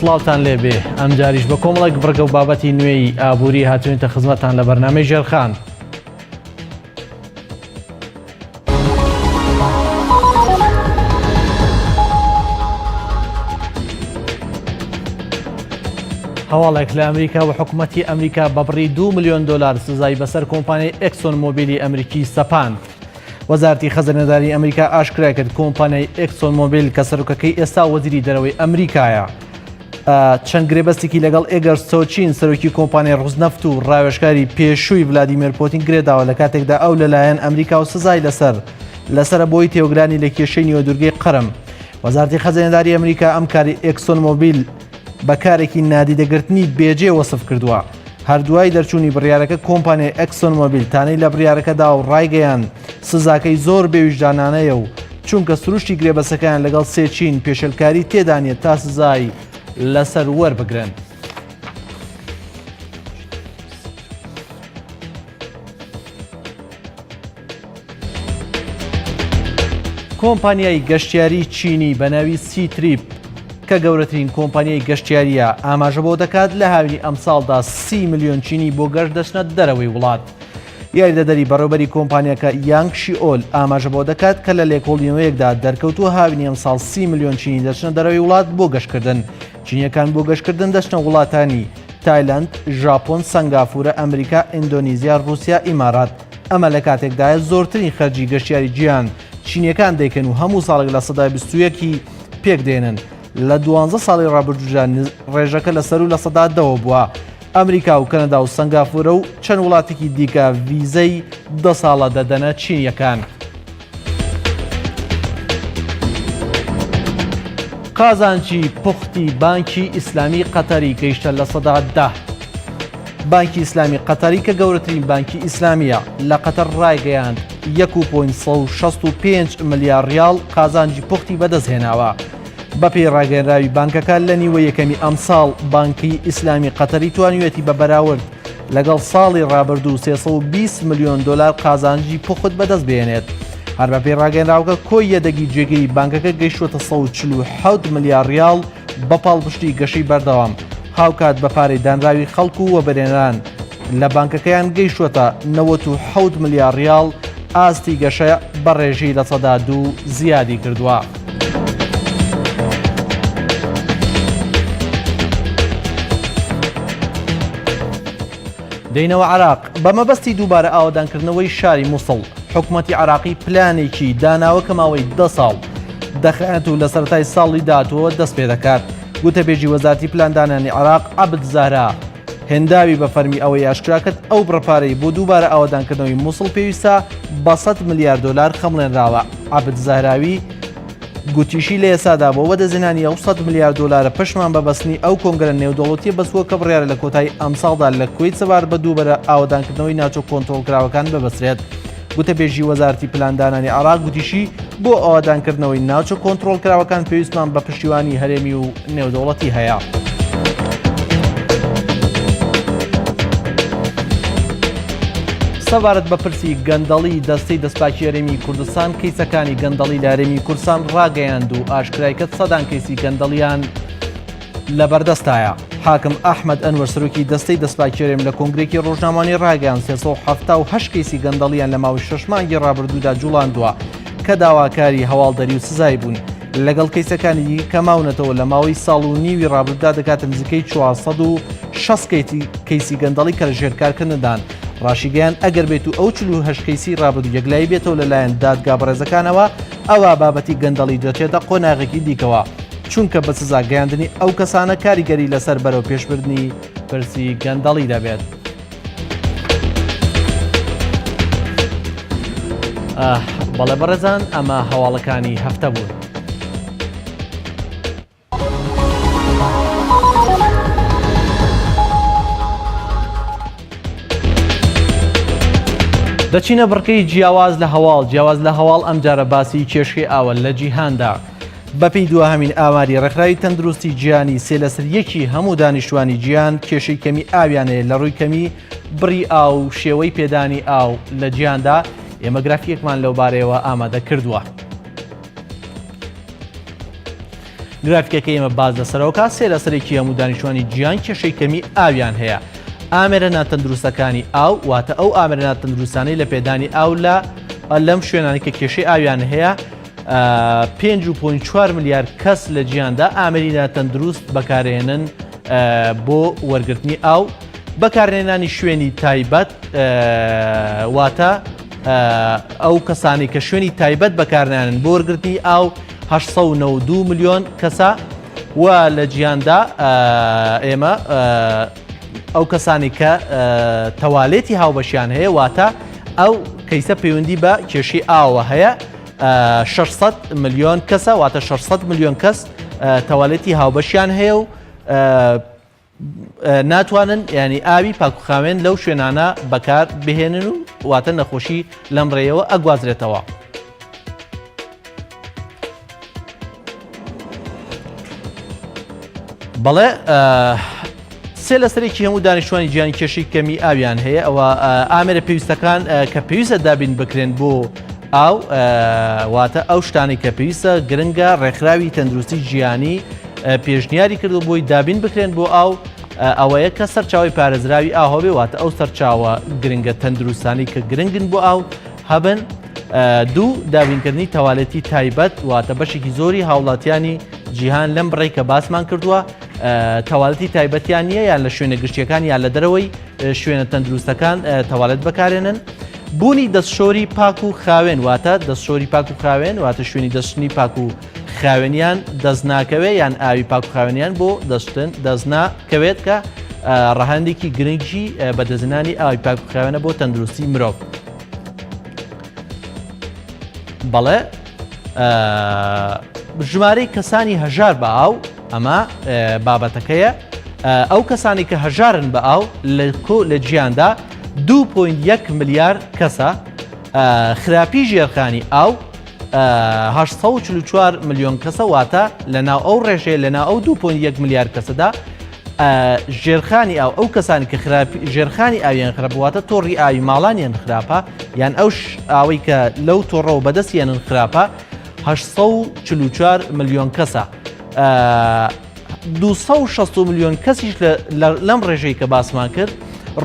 سڵاوتان لێبێ ئەم جاریش بە کۆمەڵێک بڕگە و بابەتی نوێی ئابووری هاتوونتە خزمەتان لە بەرنامەی ژێرخان. هەواڵێک لە ئەمریکا و حکوومەتی ئەمریکا بە بڕی 2 ملیۆن دۆلار سزای بەسەر کۆمپانیای ئێکسۆن مۆبیلی ئەمریکی سەپاند. وەزارەتی خەزانەداری ئەمریکا ئاشکرا کرد کۆمپانیای ئێکسۆن مۆبیل کە سەرۆکەکەی ئێستا وەزیری دەرەوەی ئەمریکایە چەند گرێبەستێکی لەگەڵ ئێگەر سۆچین سەرۆکی کۆمپانیای ڕووزنەفت و ڕاوێژکاری پێشووی ڤلادیمیر پۆتین گرێداوە لە کاتێکدا ئەو لەلایەن ئەمریکا و سزای لەسەر بۆی تێوەگرانی لە کێشەی نیوەدورگەی قەرم. وەزارەتی خەزانەداری ئەمریکا ئەم کاری ئێکسۆن مۆبیل بەکارێکی نادیدەگرتنی بێجێ وەسف کردووە. هەردووای دەرچوونی بڕیارەکە کۆمپانیای ئێکسۆن مۆبیل تانەی لە بڕیارەکەدا و ڕایگەیان سزاکەی زۆر بێویژدانانەیە و چونکە سروشتی گرێبەسەکان لەگەڵ سێچین پێشەلکاری تێدانێت تا سزای لەسەر وەربگرن. کۆمپانیای گەشتیاری چینی بە ناوی سیتریپ کە گەورەترین کۆمپانیای گەشتیاریە ئاماژە بۆ دەکات لە هاوینی ئەم ساڵدا 30 ملیۆن چینی بۆ گەشت دەچنە دەرەوەی وڵات. یاریدەدەری بەڕێوەبەری کۆمپانیەکە یانگ شیئۆل ئاماژە بۆ دەکات کە لە لێکۆڵینەوەیەکدا دەرکەوتووە هاوینی ئەم ساڵ 30 ملیۆن چینی دەچنە دەرەوەی وڵات بۆ گەشتکردن. چینیەکان بۆ گەشتکردن دەچنە وڵاتانی تایلەند، ژاپۆن، سەنگافورە، ئەمریکا، ئیندۆنیزیا، ڕووسیا، ئیمارات. ئەمە لە کاتێکدایە زۆرترین خەرجی گەشتیاری جیهان چینیەکان دەیکەن و هەموو ساڵێک لە سەدای 21 پێک دێنن. لە 12 ساڵی ڕابردوودا ڕێژەکە لە سەر و لە سەدا 10 بووە. ئەمریکا و کەنەدا و سەنگافورە و چەند وڵاتێکی دیکە ڤیزەی 10 ساڵە دەدەنە چینیەکان. قازانجی پوختی بانکی ئیسلامی قەتەری گەیشتە لە سەدا 10. بانکی ئیسلامی قەتەری کە گەورەترین بانکی ئیسلامیە لە قەتەر ڕایگەیاند 1.65 ملیار ریال قازانجی پوختی بەدەستهێناوە. بەپێی ڕاگەنراوی بانکەکە لە نیوە یەکەمی ئەم ساڵ بانکی ئیسلامی قەتەری توانیوێتی بە بەراورد لەگەڵ ساڵی ڕابردوو 320 ملیۆن دۆلار قازانجی پوخت بەدەست بێنێت. هەر بەپێی ڕاگەنراوەکە کۆی یەدەگی جێگەی بانکەکە گەیشتووەتە 147 ملیار ریال بە پاڵپشتی گەشەی بەردەوام. هاوکات بە پارەی دانراوی خەڵکو و وەبەرێنان لە بانکەکەیان گەیشتووەتە 97 ملیار ریال. ئاستی گەشە بە ڕێژەی لە سەدا 2 زیادی کردووە. دەینەوە عراق بە مەبەستی دووبارە ئاوادانکردنەوەی شاری مووسڵ. حکوومەتی عراقی پلانێکی داناوە کە ماوەی 10 ساڵ دەخایەت و لە سەرەتای ساڵی داهاتووە دەست پێ دەکات. گوتەبێژی وەزارەتی پلاندانانی عراق عەبد زارا هێنداوی بە فەرمی ئەوەی ئاشکرا کرد ئەو بڕپارەی بۆ دووبارە ئاوادانکردنەوەی مووسڵ پێویستە بە 100 ملیار دۆلار خەمڵێنراوە. عەبد زاراوی گوتیشی لە ئێسادا بۆ وەدەزێنانی 100 ملیار دۆلارە پشمان بەبەستنی ئەو کۆنگرە نێودەوڵەتیە بەسووە کە بڕیارە لە کۆتایی ئەم ساڵدا لە کوێیت سەبار بە دووبارە ئاوادانکردنەوەی ناوچە کۆنتڕۆڵکراوەکان ببەسرێت. گوتەبێژی وەزارەتی پلاندانانی عراق گوتیشی بۆ ئاوادانکردنەوەی ناوچە کۆنتڕۆڵکراوەکان پێویستمان بە پشتیوانی هەرێمی و نێودەوڵەتی هەیە. سەبارەت بە پرسی گەندەڵی دەستەی دەستپاکی هەرێمی کوردستان کەیسەکانی گەندەڵی لە هەرێمی کوردستان ڕاگەیاند و ئاشکرای کرد سەدان کەیسی گەندەڵیان لەبەردەستایە. حاکم ئەحمەد ئەنوەر سەرۆکی دەستەی دەستپاکی هەرێم لە کۆنگرێکی ڕۆژنامەوانی ڕاگەیاند 378 کەیسی گەندەڵیان لە ماوەی 6 مانگی ڕابردوودا جوڵاندووە کە داواکاری هەواڵدەری و سزای بوون. لەگەڵ کەیسەکانی کە ماونەتەوە لە ماوەی ساڵ و نیوی ڕابردوودا دەکاتە نزیکەی 460 کەیسی گەندەڵی کە لە ژێرکارکردندان. ڕاشیگەیان ئەگەر بێت و ئەو 48 کەیسی ڕابردوو یەکلایی بێتەوە لەلایەن دادگا بەڕێزەکانەوە ئەوە بابەتی گەندەڵی دەچێتە قۆناغێکی دیکەوە چونکە بە سزا گەیاندنی ئەو کەسانە کاریگەری لەسەر بەرەو پێشبردنی پرسی گەندەڵی دەبێت. بەڵێ بەڕێزان ئەمە هەواڵەکانی هەفتە بوون. دەچینە بڕکەی جیاواز لە هەواڵ. جیاواز لە هەواڵ ئەم جارە باسی کێشەی ئاوە لە جیهاندا. بەپێی دووەهەمین ئاماری ڕێکخراوی تەندروستی جیهانی 3/3 هەموو دانیشتوانی جیهان کێشەی کەمی ئاویانەیە لە ڕووی کەمی بڕی ئاو و شێوەی پێدانی ئاو لە جیهاندا. ئێمە گرافیەکمان لەو بارەیەوە ئامادە کردووە. گرافیکەکە ئێمە باز لەسەرەوەکە سێ لەسەرێکی هەموو دانیشتوانی جیهان کێشەی کەمی ئاویان هەیە. ئامێرە ناتەندروستەکانی ئاو واتە ئەو ئامێرە ناتەندروستانەی لە پێدانی ئاو لەم شوێنانی کە کێشەی ئاویان هەیە 5.4 ملیار کەس لە جیهاندا ئامێری ناتەندروست بەکارهێنن بۆ وەرگرتنی ئاو. بەکارهێنانی شوێنی تایبەت واتە ئەو کەسانی کە شوێنی تایبەت بەکارهێنن بۆ وەرگرتنی ئاو 892 ملیۆن کەسە و لە جیهاندا ئێمە ئەو کەسانی کە تەوالێتی هاوبەشیان هەیە واتە ئەو کەیسە پەیوەندی بە کێشەی ئاوە هەیە 600 ملیۆن کەسە واتە 600 ملیۆن کەس تەوالێتی هاوبەشیان هەیە و ناتوانن ینی ئاوی پاکوخاوێن لەو شوێنانە بەکار بهێنن و واتە نەخۆشی لەم ڕێیەوە ئەگوازرێتەوە. بەڵێ سێ لەسەرێکی هەموو دانیشتوانی جیهانی کێشەی کەمی ئاویان هەیە ئەوە ئامێرە پێویستەکان کە پێویستە دابین بکرێن بۆ ئاو واتە ئەو شتانی کە پێویستە گرنگە ڕێکخراوی تەندروستی ژیانی پێشنیاری کردو بۆی دابین بکرێن بۆ ئاو ئەوەیە کە سەرچاوی پارێزراوی ئاو هەبێ واتە ئەو سەرچاوە گرنگە تەندروستانی کە گرنگن بۆ ئاو هەبن. دوو دابینکردنی تەوالێتی تایبەت واتە بەشێکی زۆری هاوڵاتیانی جیهان لەم بڕێ کە باسمان کردووە تەوالەتی تایبەتیان نییە یان لە شوێنە گشتیەکان یان لە دەرەوەی شوێنە تەندروستەکان تەوالێت بەکارێنن. بوونی دەستشۆری پاک و خاوێن واتە دەستشۆری پاک و خاوێن واتە شوێنی دەستنی پاک و خاوێنیان دەستناکەوێ یان ئاوی پاک و خاوێنیان بۆ دەستن دەستناکەوێت کە ڕەهەندێکی گرنگی بەدەستهێنانی ئاوی پاک و خاوێنە بۆ تەندروستی مرۆڤ. بەڵێ ژمارەی کەسانی هەژار بە ئاو ئەمە بابەتەکەیە ئەو کەسانی کە هەژارن بە ئاو لە جیهاندا 2.1 ملیار کەسە. خراپی ژێرخانی ئاو 844 ملیۆن کەسە واتە لەناو ئەو ڕێژەیە لەناو ئەو 2.1 ملیار کەسەدا ژێرخانی ئاو ئەو کەسانی کە ژێرخانی ئاویان خراپ واتە تۆڕی ئاوی ماڵانیان خراپە یان ئەو ئاوەی کە لەو تۆڕەوە بەدەستیانن خراپە 844 ملیۆن کەسە. 260 ملیۆن کەسیش لەم ڕێژەی کە باسمان کرد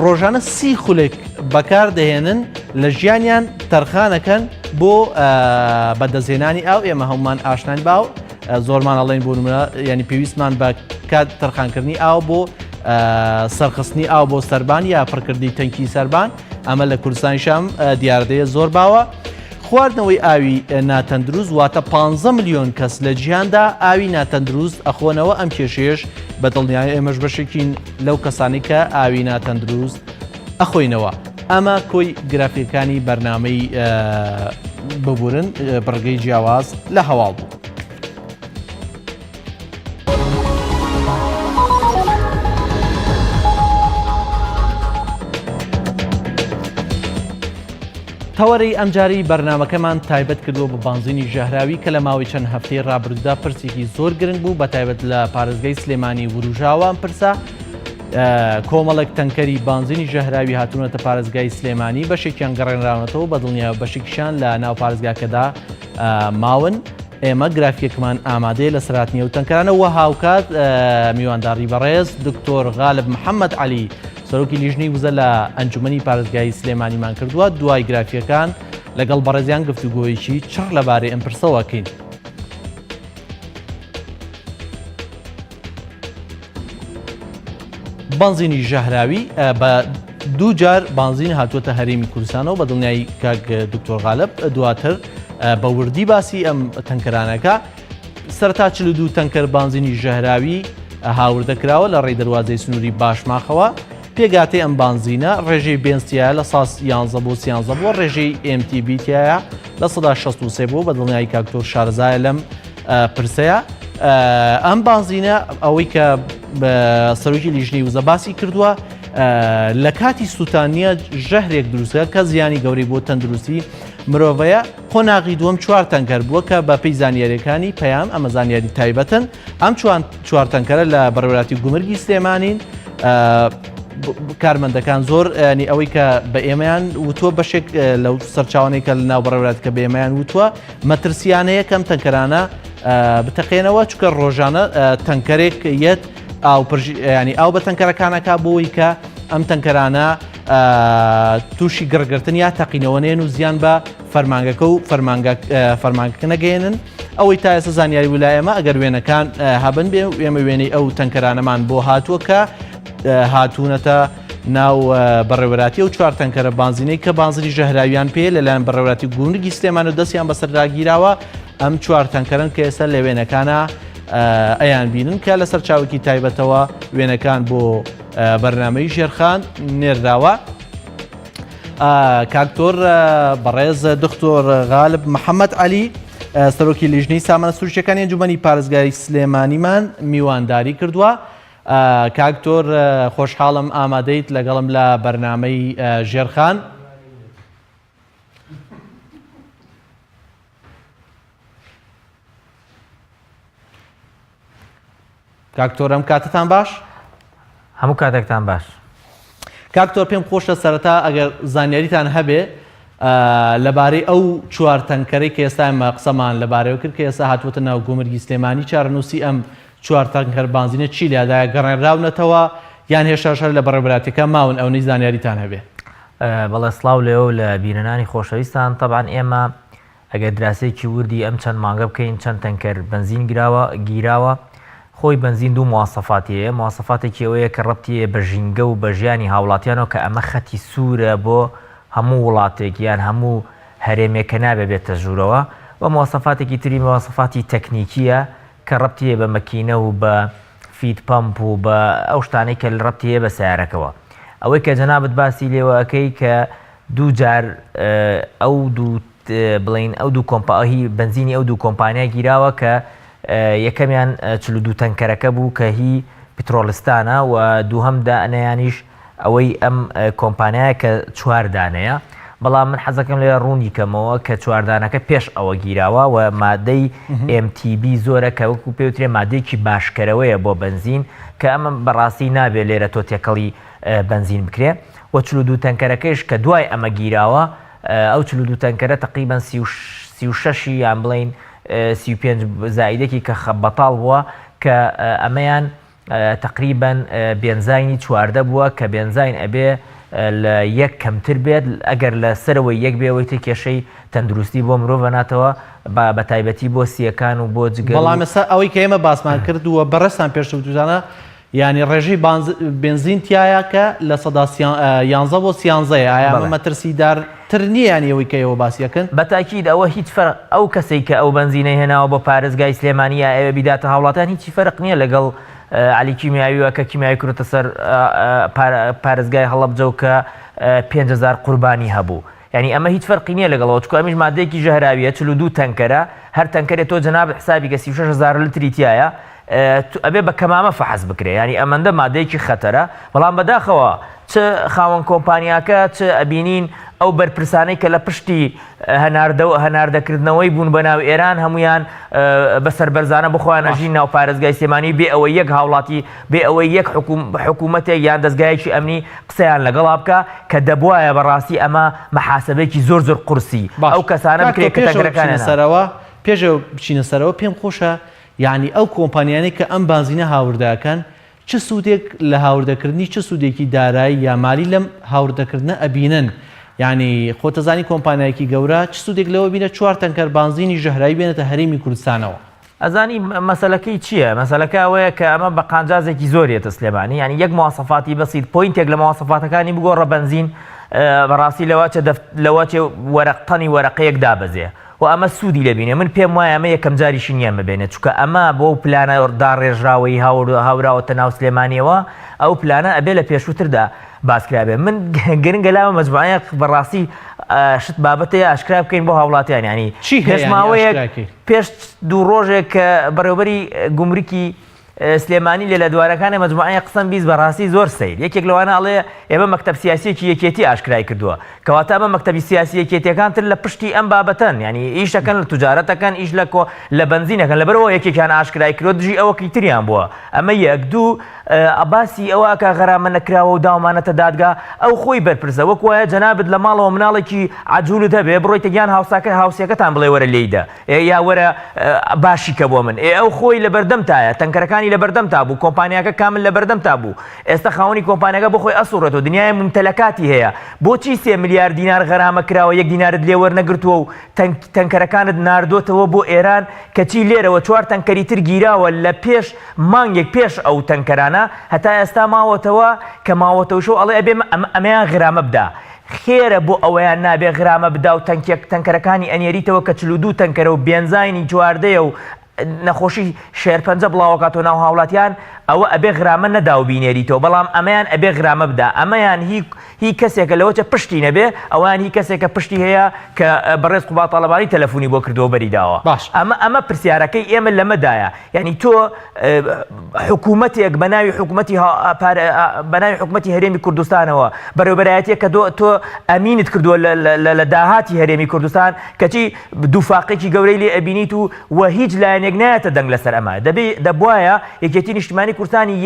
ڕۆژانە 30 خولێک بەکار دەهێنن لە ژیانیان تەرخانەکەن بۆ بەدەستهێنانی ئاو. ئێمە هەمومان ئاشنان باو زۆرمان ئەڵێن بۆ نمونە ینی پێویستمان بە کات تەرخانکردنی ئاو بۆ سەرخستنی ئاو بۆ سەربان یا پڕکردنی تەنکی سەربان ئەمە لە کوردستانیشام دیاردەیە زۆر باوە. خواردنەوەی ئاوی ناتەندروست واتە 15 ملیۆن کەس لە جیهاندا ئاوی ناتەندروست ئەخۆنەوە ئەم کێشەیەش بە دڵنیایی ئێمەش بەشێکین لەو کەسانی کە ئاوی ناتەندروست ئەخۆینەوە. ئەمە کۆی گرافیەکانی بەرنامەی ببورن بڕگەی جیاواز لە هەواڵ بوو. تەوەرەی ئەمجاری بەرنامەکەمان تایبەت کردووە بە بانزینی ژەهراوی کە لە ماوەی چەند هەفتەی ڕابردوودا پرسێکی زۆر گرنگ بوو بە تایبەت لە پارێزگای سلێمانی وروژاوان پرسە کۆمەڵێک تەنکەری بانزینی ژەهراوی هاتوونەتە پارێزگای سلێمانی بەشێکیان گەڕێنراونەتەوە بە دڵنیا بەشێکیشان لە ناو پارێزگاکەدا ماون. ئێمە گرافیەکمان ئامادەیە لە سەراتنیە و تەنکەرانەوە هاوکات میوانداری بەڕێز دکتۆر غالب محەممەد علی سەرۆکی لیژنەی وزە لە ئەنجومەنی پارێزگای سلێمانیمان کردووە. دوای گرافیەکان لەگەڵ بەڕێزیان گفتوگۆیەکی چڕ لەبارەی ئەم پرسەوەکەین. بانزینی ژەهراوی بە دوو جار بانزین هاتووەتە هەرێمی کوردستانەوە بە دڵنیایی کاک دکتۆر غالب دواتر بە وردی باسی ئەم تەنکەرانەکە. سەرەتا 42 تەنکەر بانزینی ژەهراوی هاوردەکراوە لە ڕێی دەواازەی سنووری باشماخەوە. پێگاتەی ئەم بانزینە ڕێژەی بێنسیایە لە ساس 11 بۆ 13 بۆ ڕێژەی MTBتیایە لە 63 بۆ بە دڵنیایی کاکتۆر شارەزایە لەم پرسەیە. ئەم بانزینە ئەوەی کە سەرۆکی لیژنەی وزە باسی کردووە لە کاتی سووتانیە ژەهرێک دروستە کە زیانی گەورەی بۆ تەندروستی مرۆڤەیە. قۆناغی دووەم 4 تەنکەر بووە کە بە پێی زانیاریەکانی پەیام ئەمە زانیاری تایبەتن. ئەم 4 تەنکەرە لە بەڕێوەتی گومرگی سلێمانین. کارمەندەکان زۆر ینی ئەوەی کە بە ئێمەیان وتووە بەشێک لەو سەرچاوانەی کە لە ناو بەڕێوەتی کە بە ئێمەیان وتووە مەترسیانەیە کەم تەنکەرانە بتەقێنەوە چکە ڕۆژانە تەنکەرێک یەت ینی ئاو بە تەنکەرەکانەکە بۆی کە ئەم تەنکەرانە تووشی گڕگرتن یا تەقینەوەنێن و زیان بە فەرمانگەکە و فەرمانگەکە نەگەێنن ئەوەی تا ئێستا زانیاری ویلایەمە ئەگەر وێنەکان هەبن بێ ئێمە وێنەی ئەو تەنکەرانەمان بۆ هاتووە کە هاتوونەتە ناو بەڕێوەراتی و 4 تەنکەرە بانزینەی کە بانزری ژەهراویان پێ لەلایەن بەڕێوەراتی گوندگی سلێمان و دەستیان بەسەرداگیراوە ئەم 4 تەنکەرن کە ئێستا لە وێنەکانە ئەیان بینن کە لەسەر چاوکی تایبەتەوە وێنەکان بۆ بەرنامەی ژێرخان نێرداوە. کاکتۆر بەڕێز دکتۆر غالب محەممەد علی سەرۆکی لیژنەی سامانە سروشتەکانی ئەنجومەنی پارێزگاری سلێمانیمان میوانداری کردووە. کاکتۆر خۆشحاڵم ئامادەیت لەگەڵم لە بەرنامەی ژێرخان. کاکتۆر ئەم کاتتان باش؟ هەموو کاتێکتان باش. کاکتۆر پێم خۆشە سەرەتا ئەگەر زانیاریتان هەبێ لەبارەی ئەو 4 تەنکەرەی کە ئێستا ئێمە قسەمان لەبارەوە کرد کە ئێستا هاتووەتە ناو گۆمەرگی سلێمانی چارەنووسی ئەم 4 تەنکەر بانزینە چی لێدایە گەڕێنراونەتەوە یان هێشتا لە بەڕێوەبەراتەکە ماون ئەو زانیاریتان هەبێ؟ بەڵێ سڵاو لێەوە لە بینەرانی خۆشەویستان. تەبعاً ئێمە ئەگەر دراسەیەکی وردی ئەم چەند مانگە بکەین چەند تەنکەر بنزین گیراوە خۆی بنزین دوو مواصفاتیە. مواصفاتێکی ئەوەیە کە ڕەبتی بە ژینگە و بە ژیانی هاوڵاتیانەوە کە ئەمە خەتی سوورە بۆ هەموو وڵاتێک یان هەموو هەرێمێکە نابێ بێتە ژوورەوە. و مواصفاتێکی تری مواصفاتی تەکنیکیە کە ڕەبتیە بە مەکینە و بە فیت پەمپ و بە ئەو شتانەی کە ڕەبتیە بە سیارەکەەوە. ئەوەی کە جەنابەت باسی لێوەکەی کە دوو جار ئەو دوو بڵین ئەو دوو کۆمپاهی بنزینی ئەو دوو کۆمپانیا گیراوە کە یەکەمیان 42 تەنکەرەکە بوو کە هی پترۆلستانە و دووهەم دانەیانیش ئەوەی ئەم کۆمپانیایە کە 4 دانەیە. بەڵام من حەزەکەم لێ ڕوونی کەمەوە کە 4 دانەکە پێش ئەوە گیراوە و مادەی MTB زۆرە کە وەکو پێوترێ مادەیەکی باشکەرەوەیە بۆ بنزین کە ئەمە بەڕاستی نابێت لێرە تۆ تێکەڵی بنزین بکرێ. و 42 تەنکەرەکەیش کە دوای ئەمە گیراوە ئەو 42 تەنکەرە تقریبان 36 یان بڵین 35 زائیدێکی کە بەتاڵ بووە کە ئەمەیان تقریبان بێنزاینی 14 بووە کە بێنزاین ئەبێ لە 1 کەمتر بێت ئەگەر لە سەرەوەی 1 بێەوەی تر کێشەی تەندروستی بۆ مرۆڤ ناتەوە بە تایبەتی بۆ سیەکان و بۆ جگەر. بەڵام ئێستا ئەوەی کە ئێمە باسمان کردووە بەڕێستان پێشوتانە ینی ڕێژەی بنزین تایە کە لە سەدا 11 بۆ 13 ئایا ئەمە مەترسیدارتر نییە یانی ئەوەی کە ئێوە باسیەکەن؟ بەتاکید ئەوە هیچ فەرق ئەو کەسێک کە ئەو بنزینەی هێناوە بۆ پارێزگای سلێمانیە ئێوە بیداتە هاوڵاتیان هیچی فەرق نییە لەگەڵ علی کیمیاویوە کە کیمیاوی کوردەتە سەر پارێزگای هەڵەبجە و کە 5000 قوربانی هەبوو. یعنی ئەمە هیچ فەرقی نییە لەگەڵەوە چکە ئەمیش مادەیەکی ژەهراویە 42 تەنکەرە هەر تەنکەرێ تۆ جەناب حسابی کە 36000 لتری تایە ئەبێ بە کەمامە فەحەز بکرێ. ینی ئەمەندە مادەیەکی خەتەرە. بەڵام بەداخەوە چ خاوەن کۆمپانیاکە چ ئەبینین ئەو بەرپرسانەی کە لە پشتی هەناردەکردنەوەی بوون بە ناو ئێران هەمویان بەسەر بەرزانە بخۆیانە ژین ناو پارێزگای سلێمانی بێ ئەوەی یەک هاوڵاتی بێ ئەوەی یەک حکوومەتێک یان دەستگایەکی ئەمنی قسەیان لەگەڵا بکە کە دەبوایە بەڕاستی ئەمە مەحاسەبێکی زۆر قورسی ئەو کەسانە بکرێت کە تەنکەرەکانە سەرەوە پێشەوە بچینە سەرەوە پێم خۆشە یعنی ئەو کۆمپانیانەی کە ئەم بانزینە هاوردەکەن چ سوودێک لە هاوردەکردنی چه سوودێکی دارایی یا مالی لەم هاوردەکردنە ئەبینن؟ یعنی خۆتەزانی کۆمپانیایەکی گەورە چ سوودێک لەوە بینە 4 تەنکەر بانزینی ژەهراوی بێنێتە هەرێمی کوردستانەوە؟ ئەزانی مەسەلەکەی چییە؟ مەسەلەکە ئەوەیە کە ئەمە بە قانجازێکی زۆرێتە سلێمانی. یعنی یەک مواصفاتی بەسیط پۆینتێک لە مواصفاتەکانی بگۆڕە بنزین بەڕاستی لەواچێ وەرەقتەنی وەرەقەیەک دابەزێ و ئەمە سوودی لەبینێ. من پێم وایە ئەمە یەکەم جاریشی نییە ببێنێت چکە ئەمە بۆ پلانە داڕێژراوەی هاوراوەتە ناو سلێمانیەوە ئەو پلانە ئەبێ لە پێشووتردا باسکرابێ. من گرنگە لاوە مەجموعەیە بەڕاستی شت بابەتەیە ئاشکرا بکەین بۆ هاوڵاتیان. ینی پێشماوەیەک پێش 2 ڕۆژێک کە بەڕێوەبەری گومرکی سلێمانی لێ لە دوارەکانی مەجموعەیە قسەم بیست بەڕاستی زۆر سەیر. یەکێک لەوانە ئەڵێ ئێمە مەکتەب سیاسیەکی یەکێتی ئاشکرای کردووە کەواتە ئەمە مەکتەبی سیاسیەکێتیەکانتر لە پشتی ئەم بابەتەن یعنی ئیشەکەن لە توجارەتەکەن ئیش لە بنزینەکەن لەبەرەوە یەکێکیان ئاشکرای کرۆ دژی ئەوەکەی تریان بووە ئەمە یەک دوو ئەباسی ئەوە کە غەرامە نەکراوە و داوامانەتە دادگا ئەو خۆی بەرپرسە وەک وایە جەنابەت لە ماڵەوە مناڵێکی عەجوولت هەبێ بڕۆیتە گیان هاوسەکەتان بڵێ وەرە لێیدە یا وەرە باشی کە بۆ من ئەو خۆی لە بەردەم تایە تەنکەرەکانی لە بەردەم تا بوو کۆمپانیاکە کامل لە بەردەم تا بوو ئێستا خاوەنی کۆمپانیاکە بۆ خۆی ئەسوڕێتەوە دنیای ممتەلەکاتی هەیە بۆچی 3 ملیار دینار غەرامە کراوە 1 دینارت لێ وەرنەگرتووە و تەنکەرەکانت ناردۆتەوە بۆ ئێران کەچی لێرەوە 4 تەنکەری تر گیراوە لە پێش مانگێک پێش ئەو تەنکەرانە هەتا ئێستا ماوەتەوە کە ماوەتەوە ئەڵێ ئەبێ ئەمەیان غرامە بدا خێرە بۆ ئەوەیان نابێ غرامە بدا و تەنکەرەکانی ئەنێریتەوە کە 42 تەنکەرە و بێنزاینی جواردەیە و نەخۆشی شێرپەنجە بڵاوکاتەوە ناو هاوڵاتیان ئەوە ئەبێ غرامە نەدا و بینێریتەوە بەڵام ئەمەیان ئەبێ غرامە بدا ئەمەیان هی کەسێکە لەوەچە پشتی نەبێ ئەوان هی کەسێکە پشتی هەیە کە بەڕێز قوبات تاڵەبانی تەلەفۆنی بۆ کردەوە بەریداوە ئەمە پرسیارەکەی ئێمە لەمەدایە یعنی تۆ حکوومەتێک بەناوی حکوومەتی هەرێمی کوردستانەوە بەڕێوەبەرایەتیە کە تۆ ئەمینت کردووە لە داهاتی هەرێمی کوردستان کەچی دووفاقێکی گەورەی لێ ئەبینیت و هیچ لایەنێک نایەتە دەنگ لەسەر ئەمە دەبوایە یەکێتی نیشتیمانی کوردستانی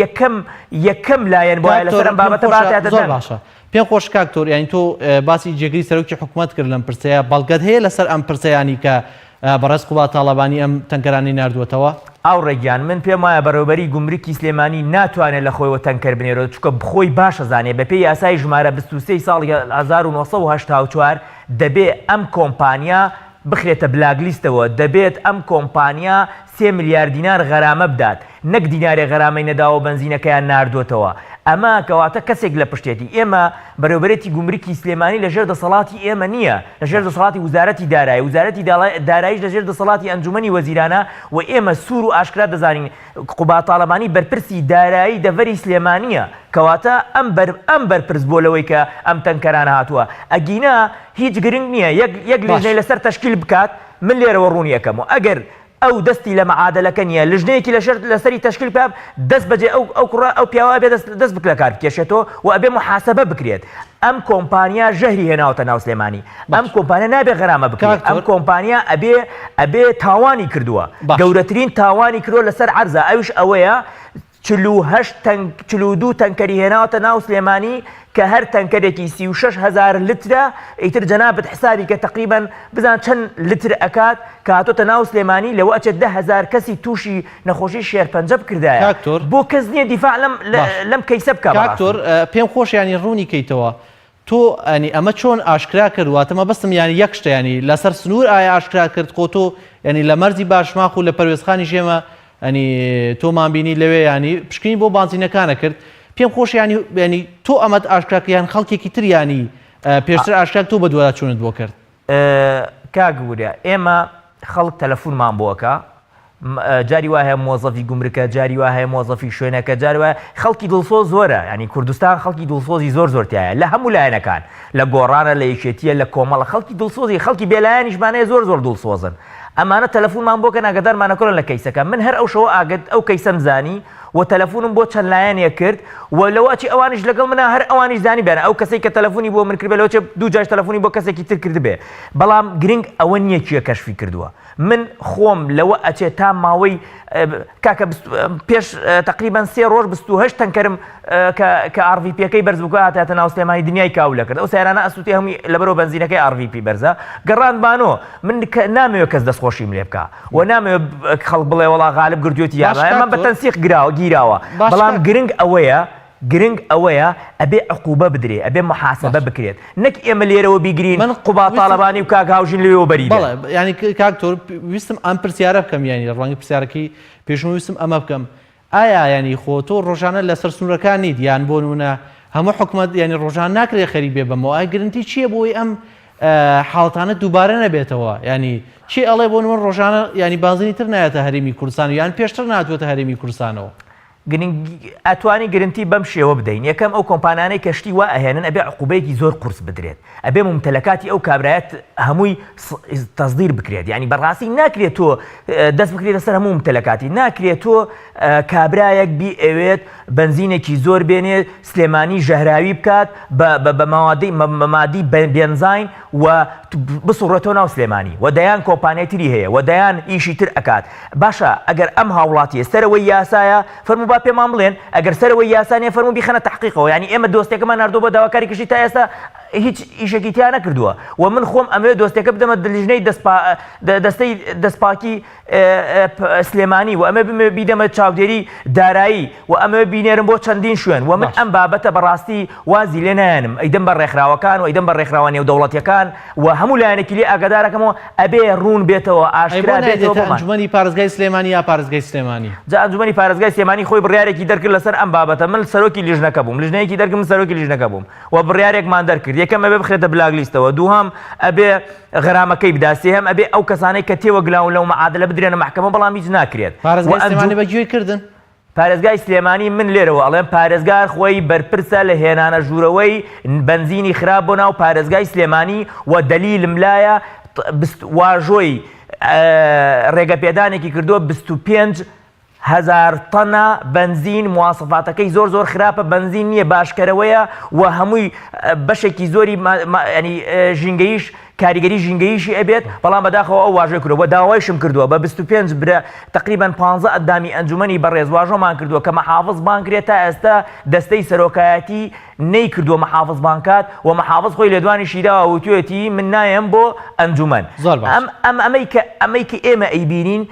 یەکەم لایەن بۆایە لەسەر ئەم بابەتە باتێتە زۆر باشە پێم خۆش کاکتۆر یعنی تۆ باسی جێگری سەرۆکی حکوومەت کرد لەم پرسەیە بەڵگەت هەیە لەسەر ئەم پرسەیانی کە بەڕێز قوبات تاڵەبانی ئەم تەنکەرانی ناردووەتەوە ئەو ڕێگیان من پێم وایە بەڕێوەبەری گومرکی سلێمانی ناتوانێت لە خۆیەوە تەنکەر بنێرەوە چونکە بخۆی باشە زانێ بەپێی یاسای ژمارە 23 ساڵی 1984 دەبێ ئەم کۆمپانیا بخرێتە بلاگلیستەوە دەبێت ئەم کۆمپانیا 3 ملیار دینار غەرامە بدات نەک دینارێ غەرامەی نەداوە بنزینەکەیان ناردوتەوە ئەمە کەواتە کەسێک لە پشتێتی ئێمە بەڕێوەبەرێتی گومرکی سلێمانی لەژێر دەسەڵاتی ئێمە نییە لەژێر دەسەڵاتی وزارەتی دارایی وزارەتی داراییش لەژێر دەسەڵاتی ئەنجومەنی وەزیرانە و ئێمە سوور و ئاشکرا دەزانین قوبات تاڵەبانی بەرپرسی دارایی دەڤەری سلێمانیە کەواتە ئەم بەرپرس بۆ لەوەی کە ئەم تەنکەرانە هاتووە ئەگینا هیچ گرنگ نییە یەک لێژنەی لەسەر تەشکیل بکات من لێرەوە ڕوونی یەکەمەوە ئەگەر ئەو دەستی لە مەعادلەکە نییە لژنەیەکی لەسەری تەشکیل بکات دەست بەجێ ئەو پیاوە بێ دەست بکە کار بکێشێتەوە و ئەبێ محاسبە بکرێت ئەم کۆمپانیا ژەهری هێناوەتە ناو سلێمانی ئەم کۆمپانیا نابێ غەرامە بکرێت ئەم کۆمپانیا ئەبێ تاوانی کردووە گەورەترین تاوانی کردووە لەسەر عەرزە ئەوش ئەوەیە 42 تەنکەری هێناوەتە ناو سلێمانی کە هەر تەنکەرێکی 36,000 لترە ئیتر جەنابەت حسابی کە تقریبان بزان چەند لتر ئەکات کە هاتۆتە ناو سلێمانی لەوە ئەچێت 10,000 کەسی تووشی نەخۆشی شێرپەنجە بکردایە بۆ کەس نییە دیفاع لەم کەیسە بکە کاکتۆر پێم خۆش ینی ڕوونی کەیتەوە تۆ ئەنی ئەمە چۆن ئاشکرا کردواتەمە بەستم ینی یەک شتە ینی لەسەر سنوور ئایا ئاشکرا کرد خۆ تۆ ینی لە مەرزی باشماخ و لە پەروێزخانی ژێمە ئەنی تۆمان بینی لەوێ ینی پشکنی بۆ بانزینەکانە کرد پێم خۆش ینی تۆ ئەمەد ئاشکراکەیان خەڵکێکی تریانی پێشتر ئاشکرا تۆ بە دووارە چۆنت بۆ کرد کاگورە ئێمە خەڵک تەلەفۆنمان بۆکە جاری وا هەیە مۆزەفی گومرکە جاری وا هەیە مۆزەفی شوێنەکە جاری وایە خەڵکی دڵسۆز زۆرە ینی کوردستان خەڵکی دڵسۆزی زۆرتیایە لە هەموو لایەنەکان لە گۆڕانە لە یەکێتیە لە کۆمەڵە خەڵکی دڵسۆزی خەڵکی بێلایەنیشمانەیە زۆر دڵسۆزن ئەمانە تەلەفۆنمان بۆکە ناگەدارمانەکەن لە کەیسەکە من هەر ئەو شەوە ئاگەت ئەو کەیسەم زانی و تەلەفۆنم بۆ چەند لایەنێک کرد و لەوەچی ئەوانش لەگەڵ منە هەر ئەوانیش زانی بێنە ئەو کەسێک کە تەلەفۆنی بۆ من کرد لەوەچە دوو جاش تەلەفۆنی بۆ کەسێکی تر کرد بێ بەڵام گرنگ ئەوە نییە کیە کەشفی کردووە من خۆم لەوە ئەچێت تا ماوەی کاکە پێش تقریبان 3 ڕۆژ 28 تەنکەرم کە RVPەکەی بەرز بووکە هاتاتە ناو سلێمانی دنیای کاولە کرد ئەو سەیرانە ئەسووتی هەمووی لەبەرەوە بەنزینەکەی RVP بەرزە گەڕاندبانەوە من نامەوێت کەس دەستخۆشیم لێ بکە و نامەوێت خەڵک بڵێ وەڵا غالب گردوێتی یاڕایە من بە تەنسیق گیراوە بەڵام گرنگ ئەوەیە ئەبێ عقوبە بدرێ ئەبێ محاسبە بکرێت نەک ئێمە لێرەوە بیگرین قوبات تاڵەبانی و کاک هاوژین لێەوە بەریدە ینی کاکتۆر ویستم ئەم پرسیارە بکەم ینی ڕەنگە پرسیارەکەی پێشمە ویستم ئەمە بکەم ئایا ینی خۆ تۆ ڕۆژانە لەسەر سنوورەکان نیت یان بۆ نمونە هەموو حکوومەت ینی ڕۆژان ناکرێ خەریک بێ بەمەوە ئای گرنتی چییە بۆی ئەم حاڵتانە دووبارە نەبێتەوە ینی چی ئەڵێ بۆ نمە ڕۆژانە ینی بازنی تر نایەتە هەرێمی کوردستان یان پێشتر ناتوێتە هەرێمی کوردستانەوە ئەتوانی گرنتی بەم شێوە بدەین یەکەم ئەو کۆمپانیانەی کەشتی وا ئەهێنن ئەبێ عقوبەیەکی زۆر قورس بدرێت ئەبێ ممتەلەکاتی ئەو کابرایەت هەمووی تەصدیر بکرێت ینی بەڕاستی ناکرێت تۆ دەست بکرێت لەسەر هەموو ممتەلەکاتی ناکرێت تۆ کابرایەک بی ئەوێت بنزینێکی زۆر بێنێ سلێمانی ژەهراوی بکات بە مادی بێنزین و بسوڕێتەوە ناو سلێمانی و دەیان کۆمپانیاتری هەیە و دەیان ئیشی تر ئەکات باشە ئەگەر ئەم هاوڵاتیە سەرەوەی یاسایە فەرموو با پێمان بڵێن ئەگەر سەرەوەی یاسانیە فەرموو بیخەنە تحقیقەوە یعنی ئێمە دۆستێکەکەمان نردووە بە داواکاری کشتی تا ئێستا هیچ ئیشێکی تیا نەکردووە و من خۆم ئەمەوێت دۆستێکە بدەمە لیژنەی دەستەی دەستپاکی سلێمانی و ئەمە بیدەمە چاودێری دارایی و ئەمە بینێرم بۆ چەندین شوێن و من ئەم بابەتە بەڕاستی وازی لێ نایەنم ئەیدەم بە ڕێکخراوەکان و ئەیدەم بە ڕێکخراوە نێودەوڵەتیەکان و هەموو لایەنێکی لێ ئاگادارەکەمەوە ئەبێ ڕوون بێتەوە ئاشکرا بێتەوە ئەنجومەنی پارێزگای سلێمانی یا پارێزگای سلێمانی جا ئەنجومەنی پارێزگای سلێمانی خۆی بڕیارێکی دەرکرد لەسەر ئەم بابەتە من سەرۆکی لیژنەکە بووم لیژنەیەکی دەرکرد من سەرۆکی لیژنەکە بووم و بڕیارێکمان دەرکرد یەکەم ئەبێ بخرێتە بلاک لیستەوە دووهەم ئەبێ غەرامەکەی بدات سێهەم ئەبێ ئەو کەسانەی کە تێوە گلاون لەو مەعادلە بدرێنە محکەمە بەڵام هیچ ناکرێت پارێزگای سلێمانی بەگوێی کردن پارێزگای سلێمانی من لێرەوە ئەڵێم پارێزگار خۆی بەرپرسە لە هێنانە ژوورەوەی بنزینی خراپ بۆ ناو پارێزگای سلێمانی و دەلیلم لایە واژۆی ڕێگەپێدانێکی کردووە 25,000 تەنە بنزین مواسفاتەکەی زۆر خراپە بنزین نییە باشکەرەوەیە و هەمووی بەشێکی زۆری ینی ژینگەیش کاریگەری ژینگەیشی ئەبێت بەڵام بەداخەوە ئەو واژەی کردووە داوایشم کردووە بە 25 برە تقریبان 15 ئەندامی ئەنجومەنی بەڕێز واژۆمان کردووە کە مەحافظ بانکرێت تا ئێستا دەستەی سەرۆکایەتی نەیکردووە مەحافظ بانکات و مەحافظ خۆی لێدوانی شیداوە وتوێتی من نایەم بۆ ئەنجومەن ئەمەی کە ئێمە ئەیبینین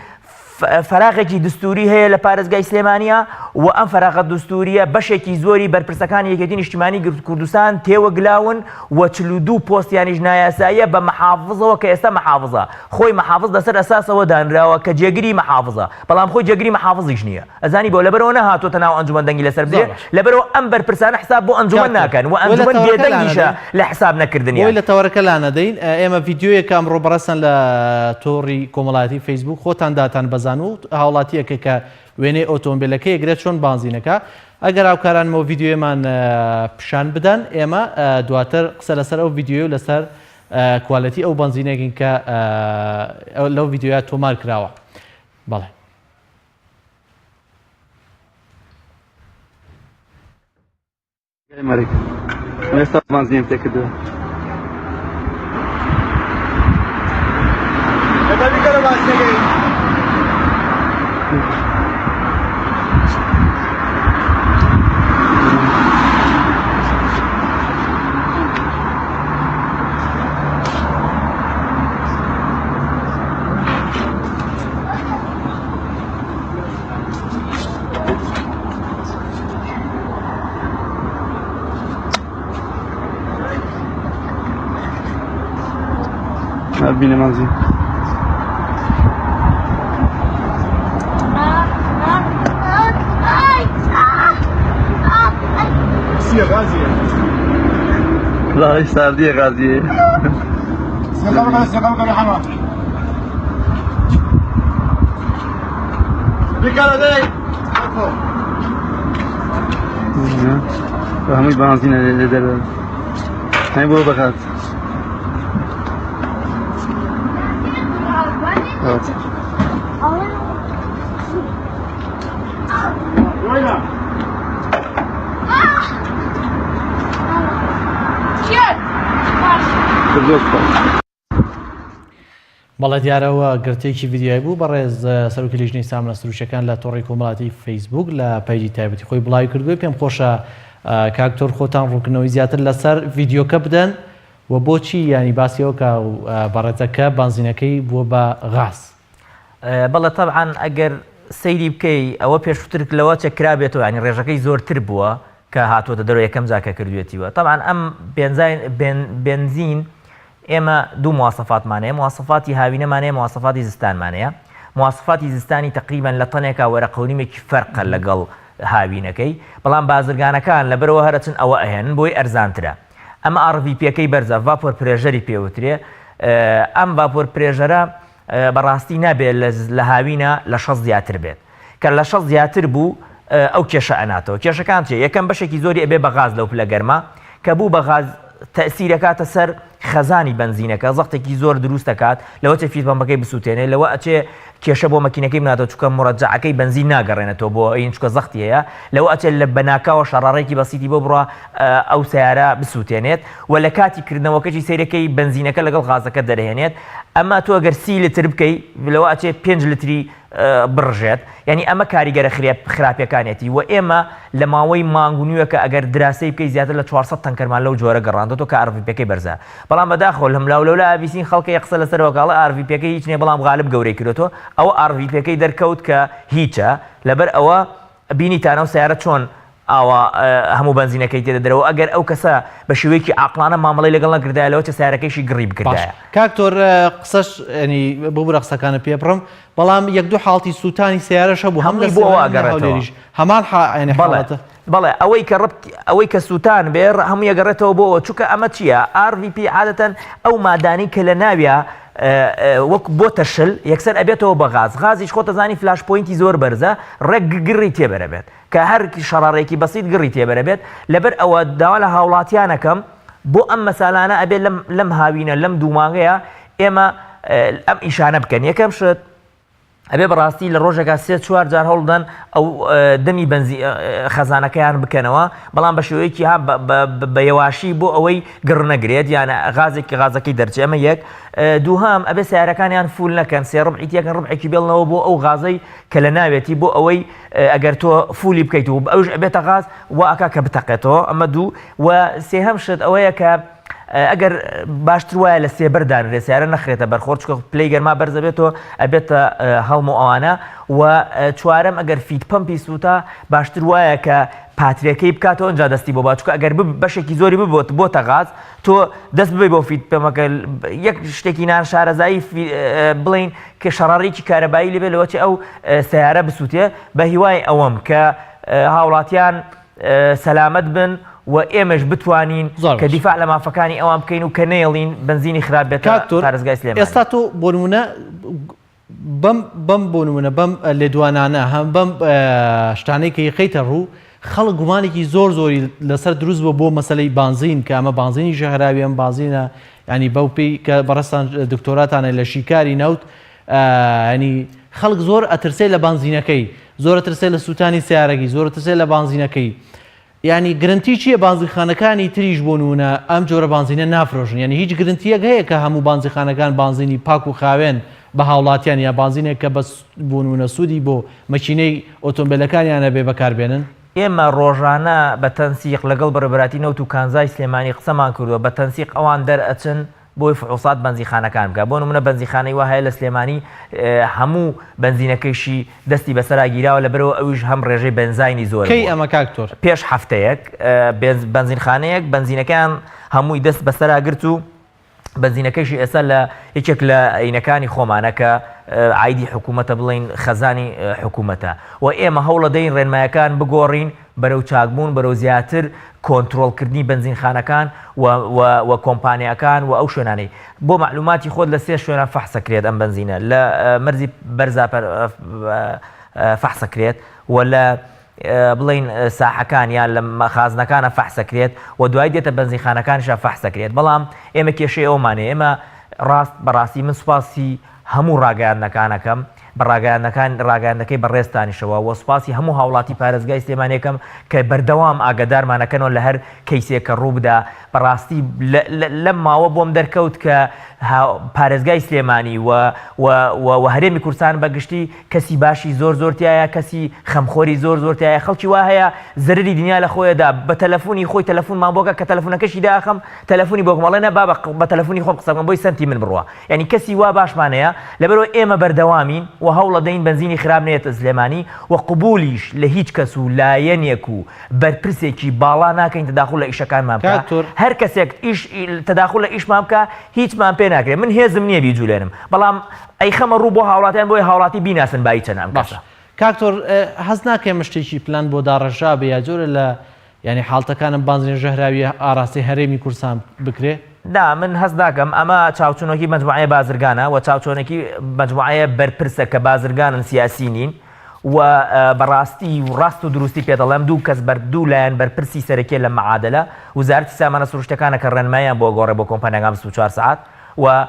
فراغێکی دستوری هەیە لە پارێزگای سلێمانیە و ئەم فراغە دستوریە بەشێکی زۆری بەرپرسەکانی یەکێتی نیشتیمانی کوردستان تێوە گلاون و 42 پۆستیانیش نایاساییە بە مەحافظەوە کە ئێستا مەحافظە خۆی مەحافظ لەسەر ئەساسەوە دانراوە کە جێگیری مەحافظە بەڵام خۆی جێگیری مەحافظیش نییە ئەزانی بۆ لەبەرەوە نەهاتۆتە ناو ئەنجومەن دەنگی لەسەر بێ لەبەرەوە ئەم بەرپرسانە حساب بۆ ئەنجومەن ناکەن و ئەنجومەن بێدەنگیشە لە حساب نەکردنی لە تەوەرەکە لاەدەین ئێمە ڤیددیۆیەکە ئەمڕۆ بەڕەسەن لە تۆڕی کۆمەڵایەتی فەیسبوک خۆتان داتان بەزان و هاوڵاتیەکە کە وێنەی ئۆتۆمبیلەکە یەگرێت چۆن بانزینەکە ئەگەر هاوکارانمەوە ڤیددیۆمان پیشان بدەن ئێمە دواتر قسە لەسەر ئەو ڤیددیۆ لەسەر کوالەتی ئەو بنزینێکین کە لەو ڤیددیۆیە تۆمار کراوە بەڵێ ئێستا بنزین تێکردووە بینه منزین لا سردی غازیه سقام قال حمام بكره داي همین بنزین داره همین برو بخات بەڵێ دیارەوە گرتێکی ڤیددیۆی بوو بەڕێز سەرۆکی لیژنەی سامانە سروشەکان لە تۆڕی کۆمەڵایەتی فەیسبوک لە پەیجی تایبەتی خۆی بڵاوی کردووە پێم خۆشە کاکتۆر خۆتان ڕوونکردنەوەی زیاتر لەسەر ڤیددیۆکە بدەن و بۆچی ینی باسیەوە کە بەڕێزەکە بنزینەکەی بووە بە غاز بەڵێ تەبعاً ئەگەر سەیری بکەی ئەوە پێشووتر لەوە چەکرابێتەوە ینی ڕێژەکەی زۆرتر بووە کە هاتوۆتە دەرەوە یەکەم جاکە کردوێتیوە تەبعاً ئەم بنزین ئێمە دوو مواسەفاتمانەیە مواسەفاتی هاوینەمانەیە مواسەفاتی زستانمانەیە مواسەفاتی زستانی تقریبان لە تەنێکا وەرەقەونیمێکی فەرقە لەگەڵ هاوینەکەی بەڵام بازرگانەکان لەبەرەوە هەرچن ئەوە ئەهێنن بۆی ئەرزانترە ئەمە ئەڕڤیپیەکەی بەرزە ڤاپۆر پرێژەری پێوترێ ئەم ڤاپۆر پرێژەرە بەڕاستی نابێت لە هاوینە لە 6 زیاتر بێت کە لە 6 زیاتر بوو ئەو کێشە ئەناتەوە کێشەکان چێ یەکەم بەشێکی زۆری ئەبێ بە غاز لەو پلە گەرمە کە بوو بە غاز تەسیرەکاتە سەر خەزانی بنزینەکە زەختێکی زۆر دروست دەکات لەوە چێ فیت پەمپەکەی بسووتێنێ لەوە ئەچێ کێشە بۆ مەکینەکەی بناتەوە چکە مڕەجەعەکەی بنزین ناگەڕێنێتەوە بۆ ئین چکە زەختی هەیە لەوە ئەچێت لە بەناکاوە شەڕارێکی بەسیتی بۆ بڕە ئەو سیارە بسووتێنێت و لە کاتی کردنەوەکەی سیرەکەی بنزینەکە لەگەڵ غازەکە دەرهێنێت ئەمە تۆ ئەگەر 30 لتر بکەی لەوە ئەچێ 5 لتری بڕژێت یعنی ئەمە کاریگەرە خراپەکانێتی و ئێمە لە ماوەی مانگونیوەکە ئەگەر دراسی بکەی زیاتر لە 400 تەنکەرمان لەو جۆرە گەڕاندەوە کە ئاڕڤیپەکەی بەرزە بەڵام بەداخۆ لەم لاولەولا ئابیسین خەڵکی قسە لەسەر وەکاڵە ئاڕڤیپەکەی هیچ نییە بەڵام غالب گەورەی کردێتەوە ئەو ئاڕڤیپەکەی دەرکەوت کە هیچە لەبەر ئەوە بینیتانە و سیارە چۆن ئاوا هەموو بنزینەکەی تێدە دەرەوە ئەگەر ئەو کەسە بە شێوەیەکی عاقلانە مامەڵی لەگەڵ نەکردایەوە چە سیارەکەیشی گڕی بکردایە کاکتۆر قسەش ینی بۆ برە قسەکانە پێبڕم بەڵام یەک دوو حاڵتی سووتانی سیارەشە بوو هەمووی بۆ ئاگەڕێتەوە هەمان حاڵەتە بەڵێ ئەوەی کە سووتان بێ هەموو یەگەڕێتەوە بۆ چونکە ئەمە چییە RVP عادەتەن ئەو مادانی کە لە ناویە وەک بۆتە شل یەکسەر ئەبێتەوە بە غازیش خۆتە زانی فلاش پۆینتی زۆر بەرزە ڕێک گڕی تێبەرە بێت کە هەر شەڕارێکی بەسیت گڕی تێبەرە بێت لەبەر ئەوە داوا لە هاوڵاتیانەکەم بۆ ئەم مەسالانە ئەبێت لەم هاوینە لەم دوومانگەیە ئێمە ئەم ئیشانە بکەن یەکەم شت ئەبێ بەڕاستی لە ڕۆژێکا 3-4 جار هەوڵدەن ئەو دەمی خەزانەکەیان بکەنەوە بەڵام بە شێوەیەکی بە یەواشی بۆ ئەوەی گڕ نەگرێت یانە غازەکەی دەرچێ ئەمە یەک دووهام ئەبێ سیارەکانیان فول نەکەن سێ ڕبعیتیەکەن ڕبعێکی بێڵنەوە بۆ ئەو غازەی کە لە ناوێتی بۆ ئەوەی ئەگەر تۆ فولی بکەیت و ئەوش ئەبێتە غاز و ئەکا کە بتەقێتەوە ئەمە دوو و سێهەم شت ئەوەیە کە ئەگەر باشتر وایە لە سێبەردان ڕێسیارە نەخرێتە بەرخۆر چکە پلەی گەرما بەرزەبێتەوە ئەبێتە هەڵم و ئەوانە و چوارەم ئەگەر فیت پەمپی سووتە باشتر وایە کە پاترێکەی بکاتەوە ئەنجا دەستی بۆ باچکە ئەگەر بەشێکی زۆری ببووت بۆتە غاز تۆ دەست ببێ بۆ فیت پەمەکە یەک شتێکی نان شارەزایی بڵین کە شەڕارێکی کارەبایی لێبێ لەوە چ ئەو سیارە بسووتێ بە هیوای ئەوەم کە هاوڵاتیان سەلامەت بن و ئێمەش بتوانین کە دیفاع لە مافەکانی ئەوان بکەین و کە نێڵین بنزینی خراپ بێتە پارێزگای سلێمانی ئێستا تۆ بۆ نمونە بەم بۆ نمونە بەم لێدوانانە هەم بەم شتانەی کە یەخەیتە ڕوو خەڵک گومانێکی زۆری لەسەر دروست بۆ مەسەلەی بانزین کە ئەمە بانزینی ژەهراوی ئەم بانزینە ینی بەو پێی کە بەڕستان دکتۆراتانە لە شیکاری نەوت ینی خەڵک زۆر ئەترسێ لە بانزینەکەی زۆر ئەترسێ لە سووتانی سیارەکەی زۆر ئەترسێ لە بانزینەکەی ینی گرنتی چییە بانزیخانەکانی تریش بۆ نمونە ئەم جۆرە بانزینە نافرۆژن یعنی هیچ گرنتیەک هەیە کە هەموو بانزیخانەکان بانزینی پاک و خاوێن بە هاوڵاتیان یا بانزینێک کە بۆ نمونە سوودی بۆ مەکینەی ئۆتۆمبیلەکانیانە بێ بەکاربێنن ئێمە ڕۆژانە بە تەنسیق لەگەڵ بەڕێبەراتی نەوت و کانزای سلێمانی قسەمان کردووە بە تەنسیق ئەوان دەرئەچن بۆی فحوسات بنزیخانەکان بکە بۆ نمونە بنزیخانەی وا هەیە لە سلێمانی هەموو بنزینەکەیشی دەستی بەسەرا گیراوە لەبەرەوە ئەویش هەم ڕێژەی بنزینی زۆر کەی ئەمە کاکتۆر پێش هەفتەیەک بنزینخانەیەک بنزینەکان هەمووی دەست بەسەرا گرت و بنزینەکەیشی ئێستا لە یەکێک لە عینەکانی خۆمانە کە عیدی حکوومەتە بڵین خەزانی حکوومەتە و ئێمە هەوڵە دەین ڕێنمایەکان بگۆڕین بەرەو چاکبوون بەرەو زیاتر کۆنتترۆلکردنی بنزینخانەکان و کۆمپانیەکان و ئەو شوێنانەی بۆ معلوماتی خۆت لە 3 شوێنە فەحسەکرێت ئەم بنزینە لە مەرزی بەرزا فەحسەکرێت و لە بڵین ساحەکان یان لە مەخازنەکانە فەحسەکرێت و دوای دێتە بنزینخانەکانیشە فەحسەکرێت بەڵام ئێمە کێشەی ئەومانێ ئێمە بەڕاستی من سوپاسی هەموو ڕاگەیاندنەکانەکەم بە ڕاگەیاندەکەی بەڕێستانیشەوە و سوپاسی هەموو هاوڵاتی پارێزگای سلێمانیەکەم کە بەردەوام ئاگدارمانەکەنەوە لە هەر کەیسێکە ڕوو بدا بەڕاستی لەم ماوە بۆم دەرکەوت کە پارێزگای سلێمانی و هەرێمی کوردستان بەگشتی کەسی باشی زۆرتایە کەسی خەمخۆری زۆرتایە خەڵکی وا هەیە زەرری دنیا لە خۆیدا بە تەلەفۆنی خۆی تەلەفۆنمان بۆکە کە تەلەفۆنەکەشی داخەم تەلەفۆنی بۆکمەڵێنە با بە تەلەفۆنی خۆم قسەکەم بۆی سنتی من بڕوە یعنی کەسی وا باشمانەیە لەبەرەوە ئێمە بەردەوامین و هەوڵە دەین بنزینی خراب نێتە سلێمانی و قبولیش لە هیچ کەس و لایەنێک و بەرپرسێکی باڵا ناکەین تەداخل لە ئیشەکانمان بکە هەر کەسێک تەداخل لە ئیشمان بکە هیچمان پێ ناکرێت من هێزم نییە بیجوولێنم بەڵام ئەی خەمە ڕوو بۆ هاوڵاتیان بۆی هاوڵاتی بیناسن بای چەنام باشە کاکتۆر هەز ناکەم شتێکی پلان بۆ داڕەژا بە یا جۆرە لە ینی حاڵتەکانم بانزینە ژەهراوی ئاراستی هەرێمی کوردستان بکرێ دا من هەست داکەم ئەمە چاوچۆنەکی مەجموعەیە بازرگانە و چاوچۆنێکی مەجموعەیە بەرپرسە کە بازرگانن سیاسی نین و بەڕاستی و ڕاست و دروستی پێ دەڵێم دوو کەس دوو لایەن بەرپرسی سەرەکیە لە مەعادلە وزارەتی سامانە سروشتەکانە کە ڕێنماییان بۆ گۆڕێ بۆ کۆمپانیەکان 24 ساعت و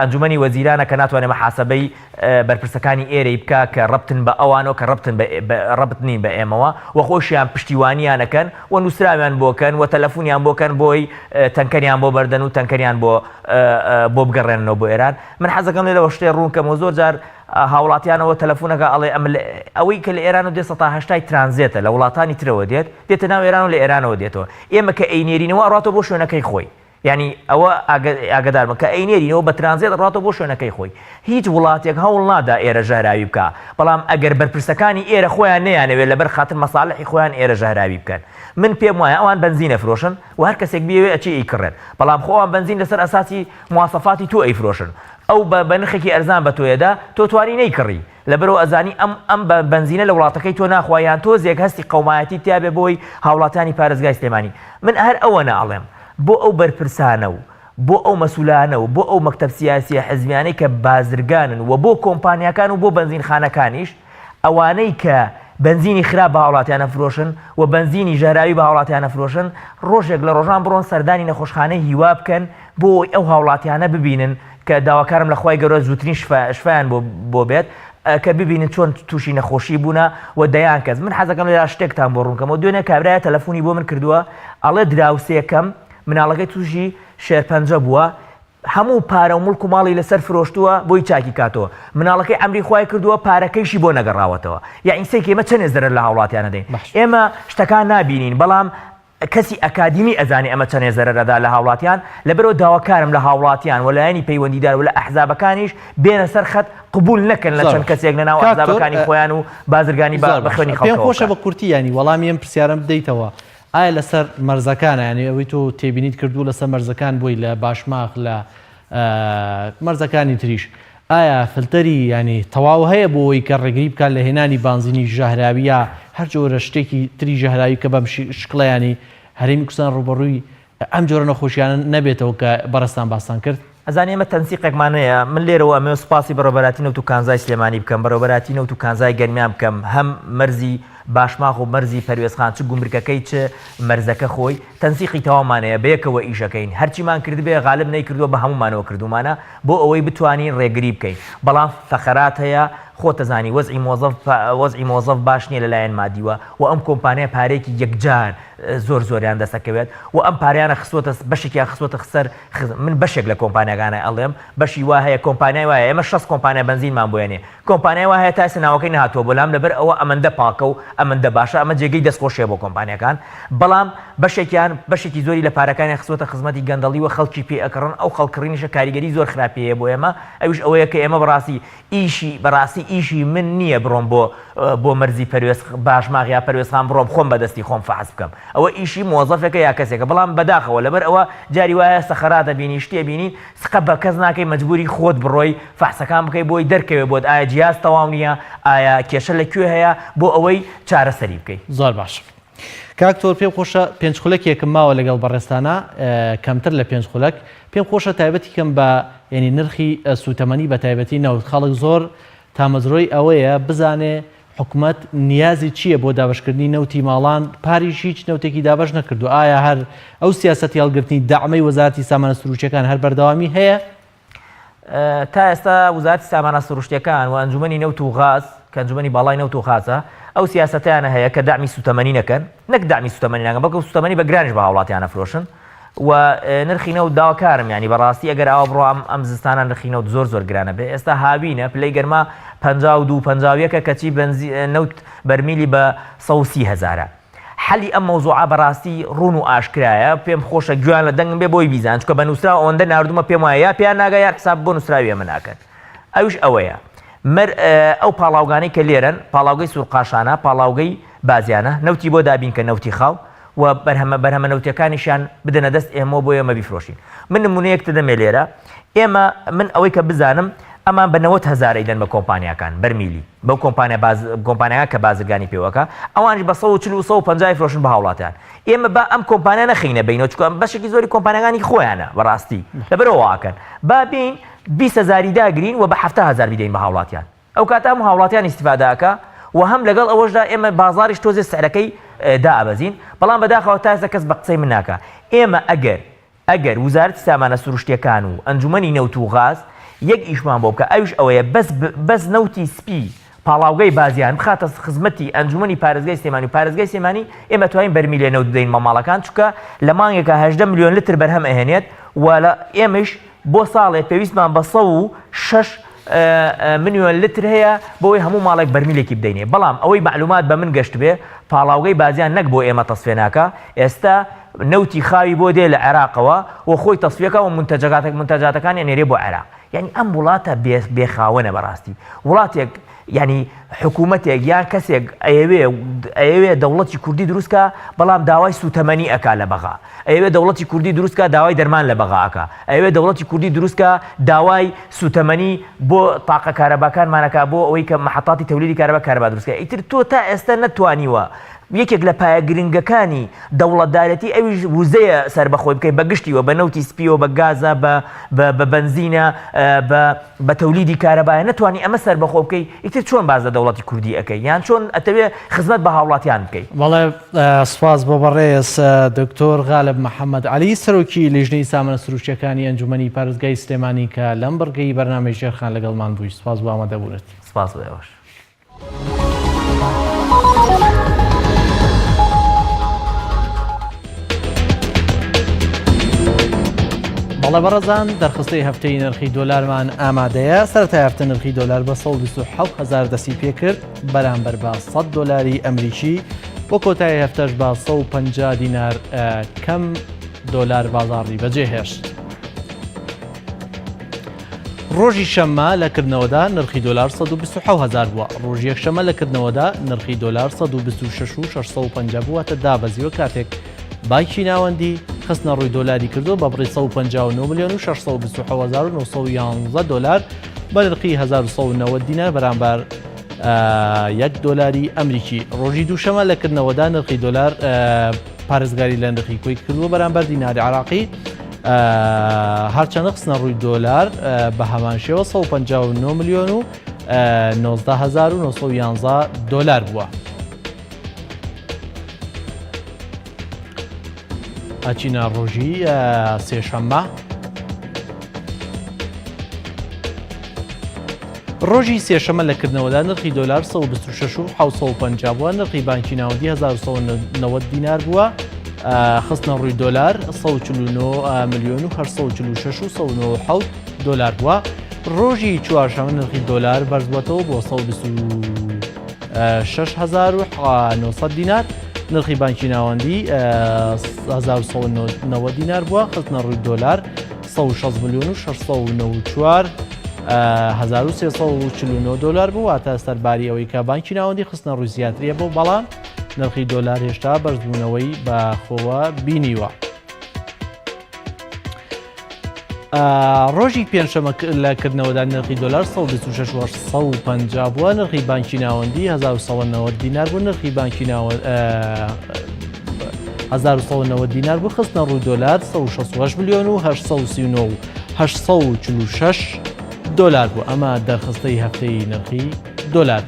ئەنجومەنی وەزیرانە کە ناتوانێت محاسبەی بەرپرسەکانی ئێرەی بکە کە ڕبتن بە ئەوانەوە کە ڕبت نین بە ئێمەوە و خۆشیان پشتیوانیانەکەن و نووسراویان بۆکەن و تەلەفۆنیان بۆکەن بۆی تەنکەریان بۆ بەردەن و تەنکەریان بۆ بگەڕێنەوە بۆ ئێران من حەزەکەم لێرەوە شتێ ڕوونکەمەوە زۆر جار هاوڵاتیانەوە تەلەفۆنەکە ئەڵێ ئەوەی کە لە ئێران و 1970 ترانزێتە لە وڵاتانی ترەوە دێتە ناو ئێران و لە ئێرانەوە دێتەوە ئێمە کە ئەینێرینەوە ڕاتەوە بۆ شوێنەکەی خۆی یعنی ئەوە ئاگدارمە کە ئەینێرینەوە بە ترانزێت ڕاتەوە بۆ شوێنەکەی خۆی هیچ وڵاتێک هەوڵ نادا ئێرە ژەهراوی بکە بەڵام ئەگەر بەرپرسەکانی ئێرە خۆیان نەیانەوێت لەبەر خاتر مەساڵحی خۆیان ئێرە ژەهراوی بکەن من پێم وایە ئەوان بنزینە فرۆشن و هەر کەسێک بێوێ ئەچی ئەیکڕێت بەڵام خۆیان بنزین لەسەر ئەساسی مواسەفاتی تۆ ئەیفرۆشن ئەو بە نرخێکی ئەرزان بە تۆیەدا تۆ توانی نەیکڕی لەبەرەوە ئەزانی ئەم بنزینە لە وڵاتەکەی تۆ ناخوایان تۆزێک هەستی قەومایەتی تیابێ بۆی هاوڵاتانی پارێزگای سلێمانی من هەر ئەوە ناڵێم بۆ ئەو بەرپرسانە و بۆ ئەو مەسولانە و بۆ ئەو مەکتەب سیاسیە حزبیانەی کە بازرگانن و بۆ کۆمپانیەکان و بۆ بنزینخانەکانیش ئەوانەی کە بنزینی خراپ بە هاوڵاتیانە فرۆشن و بنزینی ژەهراوی بە هاوڵاتیانە فرۆشن ڕۆژێک لە ڕۆژان بڕۆن سەردانی نەخۆشخانەی هیوا بکەن بۆ ئەو هاوڵاتیانە ببینن کە داواکارم لە خوای گەورە زووترین شفایان بۆ بێت کە ببینن چۆن تووشی نەخۆشی بوونە و دەیان کەس من حەزەکەم لێرا شتێکتان بۆ ڕوونکەمەوە دوێنێ کابرایە تەلەفۆنی بۆ من کردووە ئەڵێ دراوسێکەم مناڵەکەی تووشی شێرپەنجە بووە هەموو پارە و مڵک و ماڵی لەسەر فرۆشتووە بۆی چاکی کاتەوە مناڵەکەی ئەمری خوای کردووە پارەکەیشی بۆ نەگەڕاوەتەوە یعنی سێک ئێمە چەند زەرەر لە هاوڵاتیانە دەین ئێمە شتەکان نابینین بەڵام کەسی ئەکادیمی ئەزانی ئەمە چەند زەرەرەدا لە هاوڵاتیان لەبەرەوە داواکارم لە هاوڵاتیان و لایەنی پەیوەندیدار و لە ئەحزابەکانیش بێنە سەر خەت قبول نەکەن لە چەند کەسێک لە ناو ئەحزابەکانی خۆیان و بازرگانی بە خوێنی خەڵکەوە پێم خۆشە بە کورتی ینی وەڵامی ئەم پرسیارم بدەیتەوە ئایا لەسەر مەرزەکانە ینی ئەوەی تۆ تێبینیت کردو لەسەر مەرزەکان بۆی لە باشماخ لە مەرزەکانی تریش ئایا فلتەری ینی تەواو هەیە بۆ ئەوەی کە ڕێگری بکات لە هێنانی بانزینی ژەهراویە هەر جۆرە شتێکی تری ژەهراوی کە بەم شکڵیانی هەرێمی کوردستان ڕوبەڕووی ئەم جۆرە نەخۆشیانە نەبێتەوە کە بەڕێستان باسان کرد ئەزانێ ئێمە تەنسیقێکمانەیە من لێرەوە ئەمێ سوپاسی بەڕێوەبەراتی نەوت و کانزای سلێمانی بکەم بەڕێوەبەراتی نەوت و کانزای گەرمیان بکەم هەم مەرزی باشماخ و مەرزی پەروێزخان چ گومرگەکەی چ مەرزەکە خۆی تەنسیقی تەوامانەیە بەیەکەوە ئیشەکەین هەرچیمان کرد بێ غالب نەیکردووە بە هەمومانەوە کردومانە بۆ ئەوەی بتوانین ڕێگری بکەین بەڵام فەخەرات هەیە خۆتەزانی وەزعی مۆزەف باش نییە لەلایەن مادیوە و ئەم کۆمپانیای پارێکی یەکجار زۆریان دەسەکەوێت و ئەم پاریانە خستوتە بەشێکیان خستوتە خسەر من بەشێک لە کۆمپانیەکانە ئەڵێم بەشی وا هەیە کۆمپانیای وایە ئێمە 6 کۆمپانیا بنزینمان بۆیانێ کۆمپانیای وا هەیە تا سناوەکەی نهاتووە بۆلام لەبەر ئەوە ئەمەندە پاکە و ئەمەندە باشە ئەمە جێگەی دەستخۆشیە بۆ کۆمپانیەکان بەڵام بەشێکی زۆری لە پارەکانی خستوتە خزمەتی گەندەڵی و خەڵکی پێ ئەکڕن ئەو خەڵکڕینیشە کاریگەری زۆر خراپەیە بۆ ئێمە ئەوش ئەوەیە کە ئێمە بەڕاستی ئیشی من نییە بڕۆم بۆ مەرزی پەروێز باشماغ یا پەروێزخان بڕۆم خۆم بەدەستی خۆم فحس بکەم ئەوە ئیشی مۆزەفێکە یا کەسێکە بەڵام بەداخەوە لەبەر ئەوە جاری وایە سەخەرا دەبینی شتێ بینی سقە بە کەس ناکەی مەجبوری خۆت بڕۆی فحسەکان بکەی بۆی دەرکەوێ بۆت ئایا جیاز تەواو نییە ئایا کێشە لەکوێ هەیە بۆ ئەوەی چارەسەری بکەیت زۆر باش کاکتۆر پێم خۆشە پێنج خولەکێکم ماوە لەگەڵ بەڕێستانە کەمتر لە پێنج خولەک پێم خۆشە تایبەتی کەم بە ینی نرخی سوتەمەنی بە تایبەتی نەوت خەڵک زۆر تامەزرۆی ئەوەیە بزانێ حکوومەت نیازی چییە بۆ دابشکردنی نەوتی ماڵان پاریش هیچ نەوتێکی دابش نەکردو ئایا هەر ئەو سیاسەتی هەڵگرتنی داعمەی وەزارەتی سامانە سروشتیەکان هەر بەردەوامی هەیە تا ئێستا وزارەتی سامانە سروشتیەکان و ئەنجومەنی نەوت و غاز کە ئەنجومەنی باڵای نەوت و غازە ئەو سیاسەتیانە هەیە کە داعمی سوتەمەنی نەکەن نەک داعمی سوتەمەنی ناکەن بەڵکو سوتەمەنی بە گرانش بە هاوڵاتیانە فرۆشن و نرخی نەوت داواکارم ینی بەڕاستی ئەگەر ئاوا بڕۆ ئەم زستانە نرخی نەوت زۆر گرانە بێ ئێستا هاوینە پلەی گەرما 52-51 کەچی نەوت بەرمیلی بە 130,000 حەلی ئەم مەوزوعە بەڕاستی ڕوون و ئاشکرایە پێم خۆشە گویان لە دەنگم بێ بۆی بیزان چکە بە نووسراوە ئەوەندە ناردومە پێم وایە یا پێیان ناگە یان حساب بۆ نووسراویە من ناکەن ئەوش ئەوەیە ئەو پاڵاوگانەی کە لێرن پاڵاوگەی سوورقاشانە پاڵاوگەی بازیانە نەوتی بۆ دابین کە نەوتی خاو و بەرهەمە نەوتەکانیشیان بدەنە دەست ئێمە بۆ ئێمە بیفرۆشین من نمونەیەکتە دەمێ لێرە ئێمە من ئەوەی کە بزانم ئەمان بە 90,000 دەن بە کۆمپانیەکان بەرمیلی بەو کۆمپانیەکە کە بازرگانی پێوەکە ئەوانش بە 140-150 فرۆشن بە هاوڵاتیان ئێمە بە ئەم کۆمپانیا نەخینە بینەوە چکە بەشێکی زۆری کۆمپانیەکانی خۆیانە بەڕاستی لەبەرەوەواکەن با بین 20,000 داگرین و بە 70,000 بدەین بە هاوڵاتیان ئەو کاتە هەموو هاوڵاتیان ئیستیفادەکە و هەم لەگەڵ ئەوەشدا ئێمە بازاریش تۆزێ سعرەکەی دائبەزین بەڵام بەداخەوە تا ئێستا کەس بە قسەی من ناکە ئێمە ئەگەر وزارەتی سامانە سروشتیەکان و ئەنجومەنی نەوت و غاز یەک ئیشمان بۆ بکە ئەوش ئەوەیە بەس نەوتی سپی پاڵاوگەی بازیان بخاتە خزمەتی ئەنجومەنی پارێزگای سلێمانی و پارێزگای سلێمانی ئێمە توانین بەرمیلێ نەوت بدەین ماماڵەکان چونکە لە مانگێکە 18 ملیۆن لتر بەرهەم ئەهێنێت و لە ئێمەش بۆ ساڵێک پێویستمان بە 106 ملیۆن لتر هەیە بۆی هەموو ماڵێک بەرمیلێکی بدەینێ بەڵام ئەوەی معلومات بە من گەشت بێ پاڵاوگەی بازیان نەک بۆ ئێمە تەسفێ ناکە ئێستا نەوتی خاوی بۆ دێ لە عێراقەوە و خۆی تەسفیەکە و منتەجاتەکانی ئەنێرێ بۆ عێراق یعنی ئەم وڵاتە بێخاوەنە بەڕاستی وڵاتێک یعنی حکوومەتێک یان کەسێک ئەوێ دەوڵەتی کوردی دروستکە بەڵام داوای سوتەمەنی ئەکا لە بەغا ئەوێ دەوڵەتی کوردی دروستکە داوای دەرمان لە بەغاکە ئەوێ دەوڵەتی کوردی دروستکە داوای سوتەمەنی بۆ تاقە کارەباکانمانەکە بۆ ئەوەی کە مەحەتاتی تەولیدی کارەبا دروستکە ئیتر تۆ تا ئێستا نەتوانیوە یەکێک لە پایە گرنگەکانی دەوڵەتدارەتی ئەویش وزەیە سەربەخۆی بکەی بە گشتیوە بە نەوتی سپیەوە بە گازە بە بنزینە بە تەولیدی کارەبایە نەتوانی ئەمە سەربەخۆ بکەی ئیتر چۆن باز لە دەوڵەتی کوردی ئەەکەی یان چۆن ئەتەوێ خزمەت بە هاوڵاتیان بکەیت بەڵێ سوپاس بۆ بەڕێز دکتۆر غالب محەممەد علی سەرۆکی لیژنەی سامانە سروشتیەکانی ئەنجومەنی پارێزگای سلێمانی کە لەم بڕگەی بەرنامەی ژێرخان لەگەڵمان بووی سوپاس بۆ ئامادەبوونت سپاس بۆ ئێوەش بەڵێ بەڕێزان دەرخستەی هەفتەی نرخی دۆلارمان ئامادەیە سەرەتای هەفتە نرخی دۆلار بە 127,000 دەستی پێ کرد بەرامبەر بە 100 دۆلاری ئەمریکی بۆ کۆتایی هەفتەش بە 150 دینار کەم دۆلار بازاڕی بەجێهێشت. ڕۆژی شەممە لەکردنەوەدا نرخی دۆلار 127,000 بووە ڕۆژی یەکشەمە لەکردنەوەدا نرخی دۆلار 126,650 بووەتە دابەزیوە کاتێک بانکی ناوەندی خستنە ڕووی دۆلاری کردو بە بڕی 159 ملیۆن و 627,911 دۆلار بە نرخی 1190 دینار بەرامبەر 1 دۆلاری ئەمریکی. ڕۆژی دووشەمە لەکردنەوەدا نرخی دۆلار پارێزگاری لە نرخی کۆی کردووە بەرامبەر دیناری عراقی هەرچەندە خستنە ڕووی دۆلار بە هەمان شێوە 159 ملیۆن و 19,911 دۆلار بووە. ئەچینە ڕۆژی سێشەممە ڕۆژی سێشەمە لەکردنەوەدا نرخی دۆلار 126,750 بووە نرخی بانکی ناوەندی 1990 دینار بووە خستنە ڕووی دۆلار 149 ملیۆن و 846,907 دۆلار بووە. ڕۆژی چوارشەمە نرخی دۆلار بەرزبووەتەوە بۆ 126,900 دینار نرخی بانکی ناوەندی 1990 دینار بووە خستنە ڕووی دۆلار 160 ملیۆن و 694,349 دۆلار بوو واتە سەرباری ئەوەی کە بانکی ناوەندی خستنە ڕووی زیاتریە بۆ بەڵام نرخی دۆلار هێشتا بەرزبوونەوەی بەخۆوە بینیوە. ڕۆژی پێنجشەمە لەکردنەوەدا نرخی دۆلار 126,850 بووە نرخی بانکی ناوەندی 1990 دینار بوو نرخی بانکی 1990 دینار بوو خستنە ڕووی دۆلار 168 ملیۆن و 846 دۆلار بوو. ئەمە دەرخستەی هەفتەی نرخی دۆلار.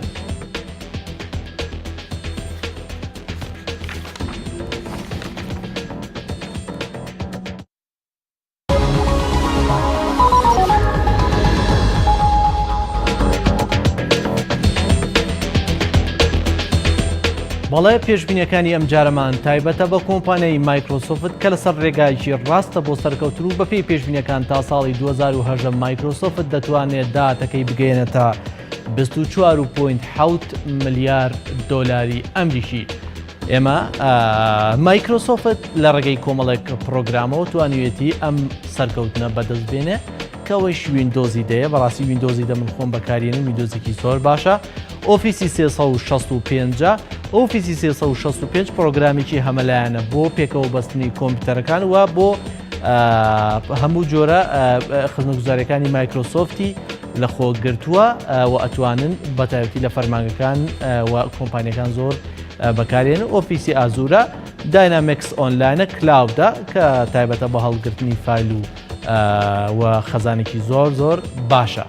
بەڵێ پێشبینیەکانی ئەم جارەمان تایبەتە بە کۆمپانیای مایکرۆسۆفت کە لەسەر ڕێگایکی ڕاستە بۆ سەرکەوتن و بەپێی پێشبینیەکان تا ساڵی 2010 مایکرۆسۆفت دەتوانێت داهاتەکەی بگەێنێتە 24.7 ملیار دۆلاری ئەمریکی. ئێمە مایکرۆسۆفت لە ڕێگەی کۆمەڵێک پرۆگرامەوە توانیوێتی ئەم سەرکەوتنە بەدەست بێنێ کەەوەیش ویندۆزی دەیە بەڕاستی ویندۆزی دە من خۆم بەکارێنم ویندۆزێکی زۆر باشە ئۆفیسی 365 ئۆفیسی 365 پرۆگرامێکی هەمەلایەنە بۆ پێکەوە بەستنی کۆمپیوتەرەکان و بۆ هەموو جۆرە خزمەتگوزاریەکانی مایکرۆسۆفتی لە خۆگرتووە و ئەتوانن بەتایبەتی لە فەرمانگەکان و کۆمپانیەکان زۆر بەکارێنن. ئۆفیسی ئازورە داینامکس ئۆنلاینە کلااودە کە تایبەتە بە هەڵگرتنی فایل و خەزانێکی زۆر باشە.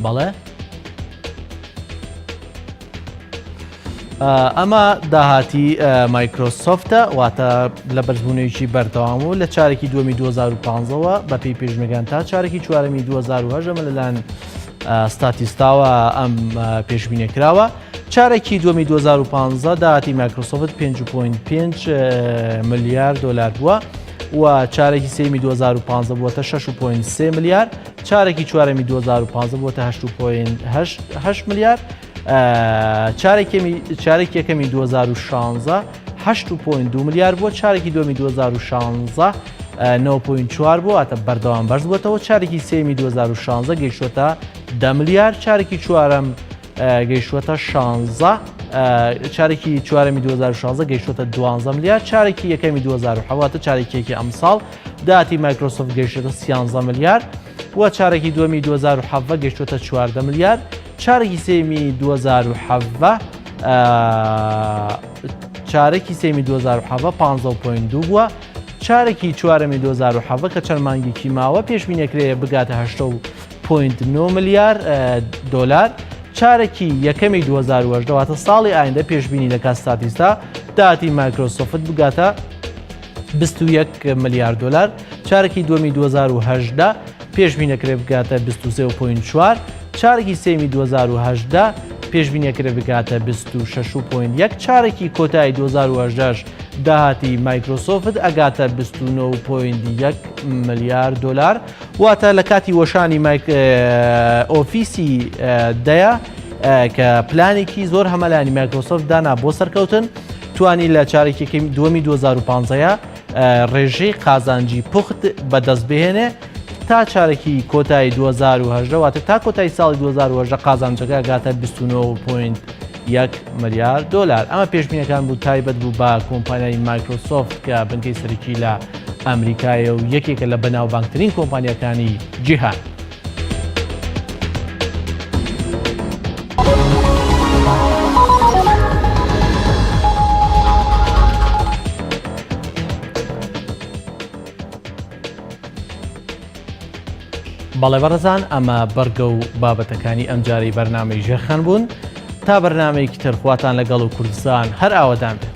بەڵێ ئەمە داهاتی مایکرۆسۆفتە واتە لە بەرزبوونەوەیکی بەردەوام و لە چارێکی دووەمی 2015ەوە بەپێی پێشمەگان تا چارێکی چوارەمی 2010 ئەمە لەلایەن ستاتیستاوە ئەم پێشبینێکراوە. چارێکی دووەمی 2015 داهاتی مایکرۆسۆفت 5.5 ملیار دلار بووە و چارێکی سێمی 2015 بووەتە 6.3 ملیار، چارێکی چوارەمی 2015 بووەتە 8.8 ملیار، چارێکی یەکەمی 2016 8.2 ملیار بووە، چارێکی دووەمی 2016 9.4 بوو واتە بەردەوام بەرز بووەتەوە، چارێکی سێمی 2016 گەیشتوەتە 10 ملیار، چارێکی چوارەم گەیشتوەتە 16 چارێکی چوارەمی 2016 گەیشتوەتە 12 ملیار، چارێکی یەکەمی 2017 چارێکیەکی ئەمساڵ داهاتی مایکرۆسۆفت گەیشتوەتە 13 ملیار و چارێکی دووەمی 2017 گەیشتوەتە 14 ملیار، چارێکی سێمی 2017 چارێکی سێمی 2017 15.2 بووە، چارێکی چوارەمی 2017 کە چەند مانگێکی ماوە پێشبینێکرێ بگاتە 8.9 ملیار دلار، چارێکی یەکەمی 2018 واتە ساڵی ئایندە پێشبینی لە کاستاتیستا داهاتی مایکرۆسۆفت بگاتە 21 ملیار دلار، چارێکی دووەمی 2018 پێشبینەکرێ بگاتە 23.4، چارێکی سێمی 2018 پێشبینەکرێ بگاتە 26.1، چارێکی کۆتایی 2018 داهاتی مایکرۆسۆفت ئەگاتە 29.1 ملیار دلار واتە لە کاتی وەشانی ئۆفیسی دەیە کە پلانێکی زۆر هەمەلانی مایکرۆسۆفت دانا بۆ سەرکەوتن توانی لە چارێکی دووەمی 2015 ڕێژەی قازانجی پوخت بەدەست بهێنێ تا چارێکی کۆتایی 2018 واتە تا کۆتایی ساڵی 2018 قازانجەکە گاتە 29.1 ملیار دلار. ئەمە پێشبینەکان بوو تایبەت بوو بە کۆمپانیای مایکرۆسۆفت کە بنکەی سەرەکی لە ئەمریکایە و یەکێکە لە بەناوبانگترین کۆمپانیەکانی جیهان. بەڵێ بەڕێزان ئەمە بەرگە و بابەتەکانی ئەمجاری بەرنامەی ژێرخان بوون تا بەرنامەیەکی تر خواتان لەگەڵ و کوردستان هەر ئاوەدان بێت.